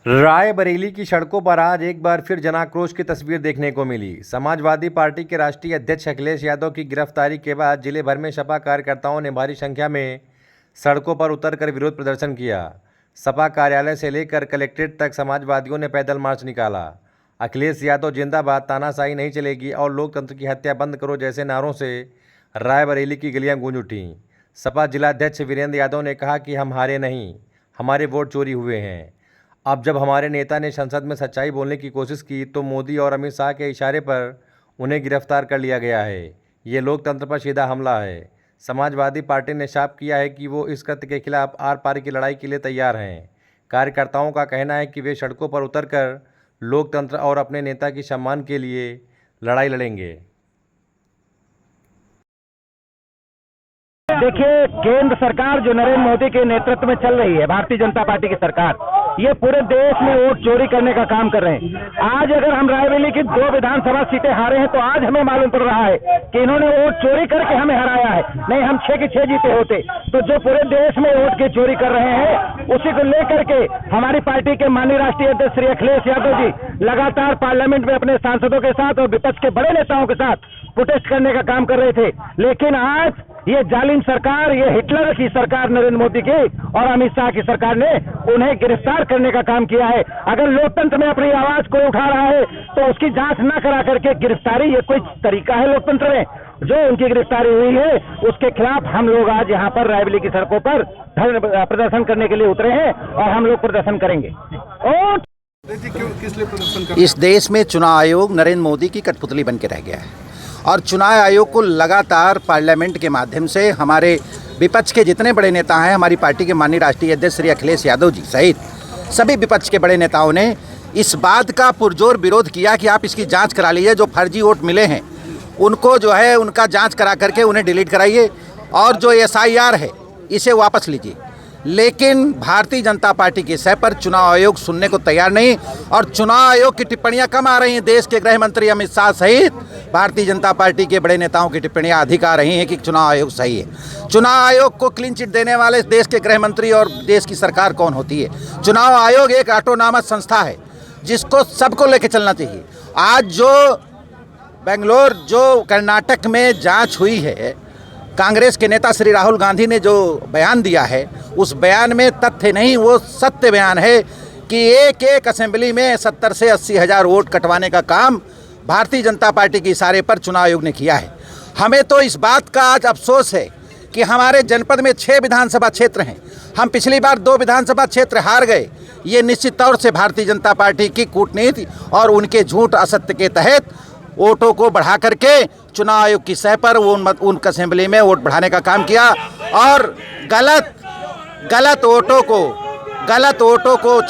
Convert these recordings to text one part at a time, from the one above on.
रायबरेली की सड़कों पर आज एक बार फिर जनाक्रोश की तस्वीर देखने को मिली। समाजवादी पार्टी के राष्ट्रीय अध्यक्ष अखिलेश यादव की गिरफ्तारी के बाद जिले भर में सपा कार्यकर्ताओं ने भारी संख्या में सड़कों पर उतरकर विरोध प्रदर्शन किया। सपा कार्यालय से लेकर कलेक्ट्रेट तक समाजवादियों ने पैदल मार्च निकाला। अखिलेश यादव जिंदाबाद, तानाशाही नहीं चलेगी और लोकतंत्र की हत्या बंद करो जैसे नारों से रायबरेली की गलियां गूंज उठीं। सपा जिलाध्यक्ष वीरेंद्र यादव ने कहा कि हम हारे नहीं, हमारे वोट चोरी हुए हैं। अब जब हमारे नेता ने संसद में सच्चाई बोलने की कोशिश की तो मोदी और अमित शाह के इशारे पर उन्हें गिरफ्तार कर लिया गया है। ये लोकतंत्र पर सीधा हमला है। समाजवादी पार्टी ने साफ किया है कि वो इस कृत्य के खिलाफ आर पार की लड़ाई के लिए तैयार हैं। कार्यकर्ताओं का कहना है कि वे सड़कों पर उतरकर लोकतंत्र और अपने नेता के सम्मान के लिए लड़ाई लड़ेंगे। देखिए, केंद्र सरकार जो नरेंद्र मोदी के नेतृत्व में चल रही है, भारतीय जनता पार्टी की सरकार, ये पूरे देश में वोट चोरी करने का काम कर रहे हैं। आज अगर हम रायबरेली की 2 विधानसभा सीटें हारे हैं तो आज हमें मालूम पड़ रहा है कि इन्होंने वोट चोरी करके हमें हराया है। नहीं, हम 6 के 6 जीते होते। तो जो पूरे देश में वोट की चोरी कर रहे हैं, उसी को लेकर के हमारी पार्टी के माननीय राष्ट्रीय अध्यक्ष श्री अखिलेश यादव जी लगातार पार्लियामेंट में अपने सांसदों के साथ और विपक्ष के बड़े नेताओं के साथ प्रोटेस्ट करने का काम कर रहे थे। लेकिन आज ये जालिम सरकार, ये हिटलर की सरकार नरेंद्र मोदी की और अमित शाह की सरकार ने उन्हें गिरफ्तार करने का काम किया है। अगर लोकतंत्र में अपनी आवाज कोई उठा रहा है तो उसकी जांच न करा करके गिरफ्तारी, ये कोई तरीका है लोकतंत्र में? जो उनकी गिरफ्तारी हुई है उसके खिलाफ हम लोग आज यहाँ पर रायबरेली की सड़कों पर प्रदर्शन करने के लिए उतरे हैं और हम लोग प्रदर्शन करेंगे। और किस लिए प्रदर्शन कर? इस देश में चुनाव आयोग नरेंद्र मोदी की कठपुतली बन के रह गया है और चुनाव आयोग को लगातार पार्लियामेंट के माध्यम से हमारे विपक्ष के जितने बड़े नेता हैं, हमारी पार्टी के माननीय राष्ट्रीय अध्यक्ष श्री अखिलेश यादव जी सहित सभी विपक्ष के बड़े नेताओं ने इस बात का पुरजोर विरोध किया कि आप इसकी जांच करा लीजिए। जो फर्जी वोट मिले हैं उनको जो है उनका जांच करा करके उन्हें डिलीट कराइए और जो SIR है इसे वापस लीजिए। लेकिन भारतीय जनता पार्टी की सह पर चुनाव आयोग सुनने को तैयार नहीं और चुनाव आयोग की टिप्पणियां कम आ रही हैं। देश के गृह मंत्री अमित शाह सहित भारतीय जनता पार्टी के बड़े नेताओं की टिप्पणियां अधिक आ रही हैं कि चुनाव आयोग सही है। चुनाव आयोग को क्लीन चिट देने वाले देश के गृह मंत्री और देश की सरकार कौन होती है? चुनाव आयोग एक ऑटोनॉमस संस्था है जिसको सबको लेके चलना चाहिए। आज जो बेंगलोर, जो कर्नाटक में जाँच हुई है, कांग्रेस के नेता श्री राहुल गांधी ने जो बयान दिया है उस बयान में तथ्य नहीं, वो सत्य बयान है कि एक असेंबली में 70 से 80 हज़ार वोट कटवाने का काम भारतीय जनता पार्टी के इशारे पर चुनाव आयोग ने किया है। हमें तो इस बात का आज अफसोस है कि हमारे जनपद में 6 विधानसभा क्षेत्र हैं। हम पिछली बार 2 विधानसभा क्षेत्र हार गए। ये निश्चित तौर से भारतीय जनता पार्टी की कूटनीति और उनके झूठ असत्य के तहत वोटों को बढ़ा करके चुनाव आयोग की सह पर उन असेंबली में वोट बढ़ाने का काम किया और गलत वोटों को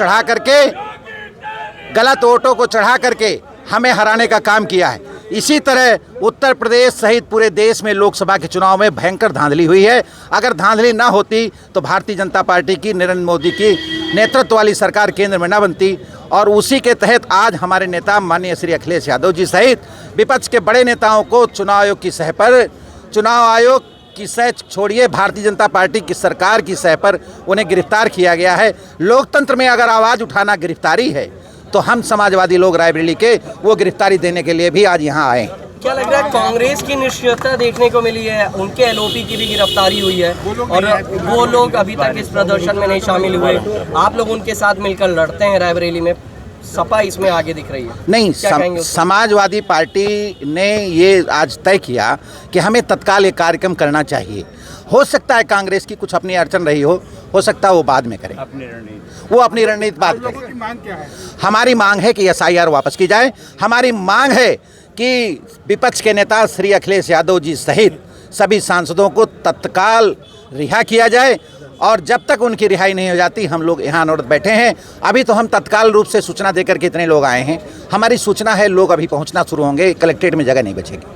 चढ़ा करके हमें हराने का काम किया है। इसी तरह उत्तर प्रदेश सहित पूरे देश में लोकसभा के चुनाव में भयंकर धांधली हुई है। अगर धांधली ना होती तो भारतीय जनता पार्टी की नरेंद्र मोदी की नेतृत्व वाली सरकार केंद्र में ना बनती और उसी के तहत आज हमारे नेता माननीय श्री अखिलेश यादव जी सहित विपक्ष के बड़े नेताओं को चुनाव आयोग की सह पर, चुनाव आयोग की सह छोड़िए, भारतीय जनता पार्टी की सरकार की सह पर उन्हें गिरफ्तार किया गया है। लोकतंत्र में अगर आवाज़ उठाना गिरफ्तारी है तो हम समाजवादी लोग रायबरेली के वो गिरफ्तारी देने के लिए भी आज यहाँ आए। क्या लग रहा है, कांग्रेस की निष्क्रियता देखने को मिली है, उनके LOP की भी गिरफ्तारी हुई है और वो लोग अभी तक इस प्रदर्शन में नहीं शामिल हुए। आप लोग उनके साथ मिलकर लड़ते हैं रायबरेली में, सपा इसमें आगे दिख रही है। नहीं, समाजवादी पार्टी ने ये आज तय किया कि हमें तत्काल एक कार्यक्रम करना चाहिए। हो सकता है कांग्रेस की कुछ अपनी अड़चन रही हो सकता है वो बाद में करें, वो अपनी रणनीति बात करें। मांग क्या है? हमारी मांग है कि SIR वापस की जाए। हमारी मांग है कि विपक्ष के नेता श्री अखिलेश यादव जी सहित सभी सांसदों को तत्काल रिहा किया जाए और जब तक उनकी रिहाई नहीं हो जाती हम लोग यहाँ अनवरत बैठे हैं। अभी तो हम तत्काल रूप से सूचना देकर के इतने लोग आए हैं। हमारी सूचना है लोग अभी पहुँचना शुरू होंगे, कलेक्ट्रेट में जगह नहीं बचेगी।